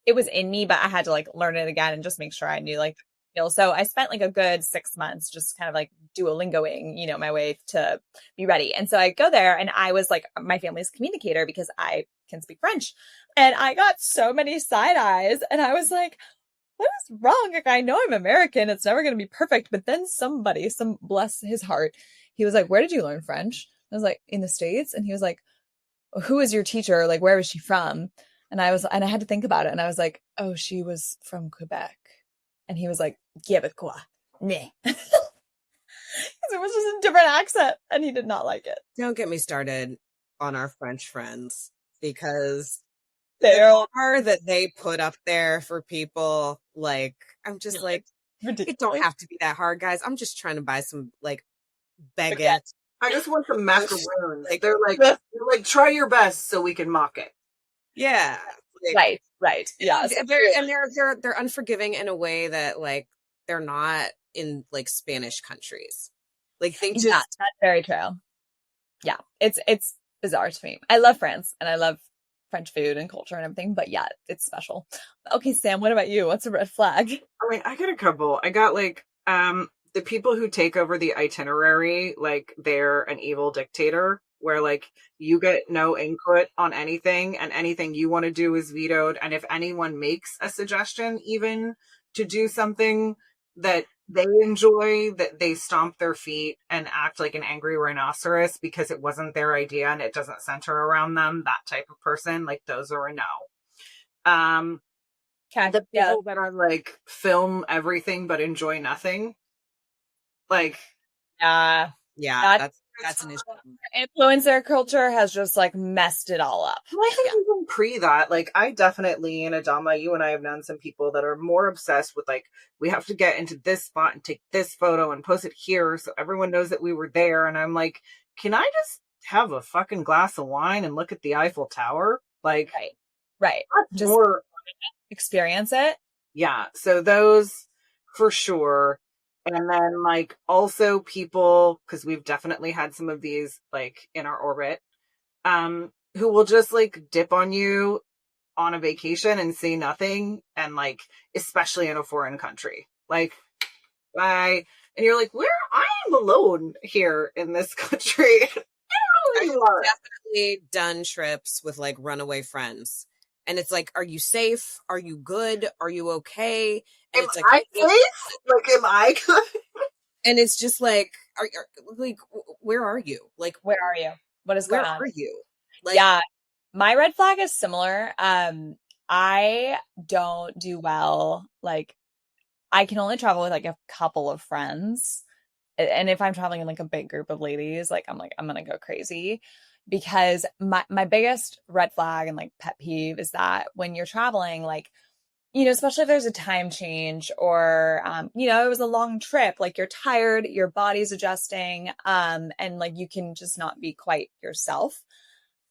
it was in me, but I had to like learn it again and just make sure I knew like so I spent like a good 6 months just kind of like Duolingoing, my way to be ready. And so I go there, and I was like my family's communicator because I can speak French, and I got so many side eyes, and I was like, what is wrong? Like, I know I'm American. It's never going to be perfect. But then bless his heart, he was like, where did you learn French? I was like, in the States. And he was like, who is your teacher? Like, where was she from? And I had to think about it. And I was like, oh, she was from Quebec. And he was like, Québécois. Nah. Because it was just a different accent, and he did not like it. Don't get me started on our French friends, because They're bar that they put up there for people, like, I'm just like, ridiculous. it don't have to be that hard, guys. I'm just trying to buy some, like, baguette. I just want some macaroons. Like, they're like, try your best so we can mock it. Yeah. Like, Right. Yeah. they're unforgiving in a way that, like, they're not in, like, Spanish countries. Like, they just... Yeah, that's very true. Yeah. It's bizarre to me. I love France and I love French food and culture and everything, but yeah, it's special. Okay, Sam, what about you? What's a red flag? I mean, I got a couple. I got like the people who take over the itinerary, like they're an evil dictator where like you get no input on anything and anything you want to do is vetoed. And if anyone makes a suggestion even to do something that they enjoy, that they stomp their feet and act like an angry rhinoceros because it wasn't their idea and it doesn't center around them, that type of person, like those are a no. The people that are like film everything but enjoy nothing, like that's an issue. Influencer culture has just like messed it all up. I think even pre that, like I definitely, and Adama, you and I have known some people that are more obsessed with like, we have to get into this spot and take this photo and post it here so everyone knows that we were there. And I'm like, can I just have a fucking glass of wine and look at the Eiffel Tower? Like, right. Just more experience it. Yeah. So those for sure. And then like also people, because we've definitely had some of these like in our orbit, who will just like dip on you on a vacation and say nothing. And like, especially in a foreign country, like, bye. And you're like, where I am alone here in this country. I've definitely done trips with like runaway friends. And it's like, are you safe? Are you good? Are you okay? And it's like, I safe? Like, am I good? And it's just like, like, where are you? Like, where are you? What is going on? Where are you? Like, yeah, my red flag is similar. I don't do well. Like, I can only travel with like a couple of friends, and if I'm traveling in like a big group of ladies, like I'm gonna go crazy. Because my biggest red flag and like pet peeve is that when you're traveling, like, you know, especially if there's a time change or, you know, it was a long trip, like you're tired, your body's adjusting, and like you can just not be quite yourself.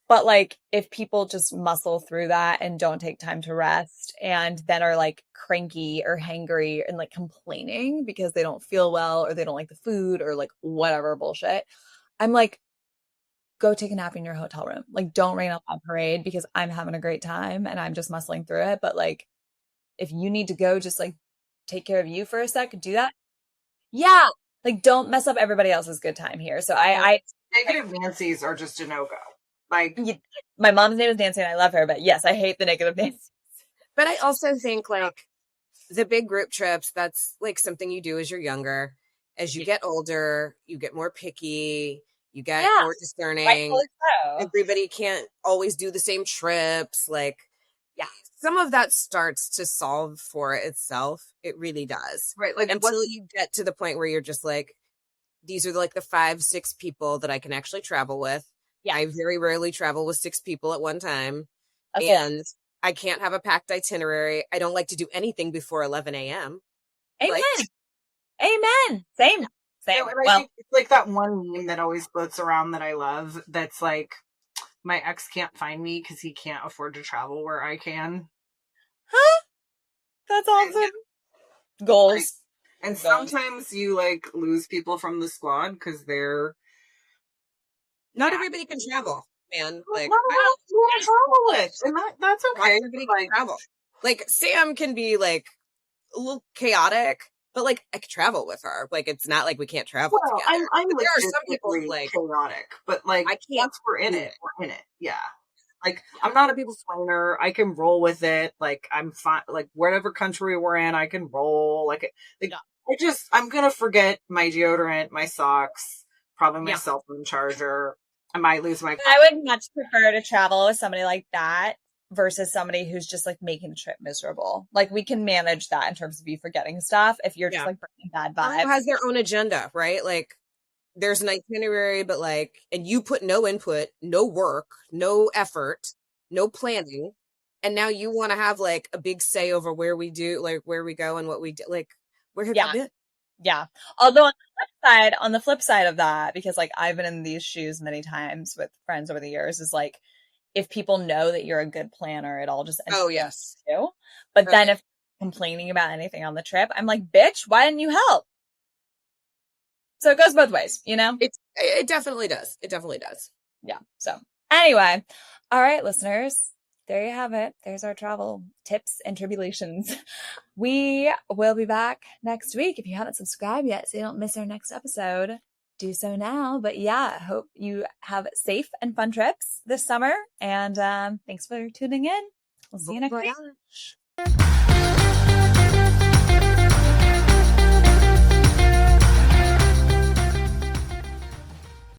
But like if people just muscle through that and don't take time to rest and then are like cranky or hangry and like complaining because they don't feel well or they don't like the food or like whatever bullshit, I'm like, go take a nap in your hotel room. Like, don't rain on my parade because I'm having a great time and I'm just muscling through it. But like, if you need to go, just like take care of you for a sec, do that. Yeah. Like, don't mess up everybody else's good time here. So I negative Nancy's are just a no-go. Like, my mom's name is Nancy and I love her, but yes, I hate the negative Nancy. But I also think like the big group trips, that's like something you do as you're younger. As you get older, you get more picky. You get more discerning. So. Everybody can't always do the same trips. Like, some of that starts to solve for itself. It really does. Right. Like until you get to the point where you're just like, these are like the 5-6 people that I can actually travel with. Yeah. I very rarely travel with 6 people at one time. Okay. And I can't have a packed itinerary. I don't like to do anything before 11 a.m. Amen. Amen. Same. Yeah, and I think it's like that one meme that always floats around that I love. That's like, my ex can't find me because he can't afford to travel where I can. Huh? That's awesome. Goals. And sometimes you like lose people from the squad because they're not everybody can travel, man. Like, I don't travel with, and that's okay. Everybody can travel. Like, Sam can be like a little chaotic. But like, I could travel with her. Like, it's not like we can't travel together. I'm there are some people like chaotic, but like, I can't. Once we're in it, we're in it. Yeah. Like, I'm not a people swinger. I can roll with it. Like, I'm fine. Like, whatever country we're in, I can roll. Like I'm gonna forget my deodorant, my socks, probably my cell phone charger. I might lose my. I would much prefer to travel with somebody like that versus somebody who's just like making the trip miserable. Like, we can manage that in terms of you forgetting stuff. If you're just like bringing bad vibes, everyone has their own agenda, right? Like, there's an itinerary, but like, and you put no input, no work, no effort, no planning, And now you want to have like a big say over where we go and what we do. Like, where have you been? Yeah. Although on the flip side of that, because like I've been in these shoes many times with friends over the years, is like, if people know that you're a good planner, it all just ends Oh, yes. too. But then if complaining about anything on the trip, I'm like, bitch, why didn't you help? So it goes both ways, you know? It definitely does. It definitely does. Yeah. So anyway, all right, listeners, there you have it. There's our travel tips and tribulations. We will be back next week. If you haven't subscribed yet, so you don't miss our next episode, do so now. But yeah, hope you have safe and fun trips this summer. And thanks for tuning in. We'll see you next week.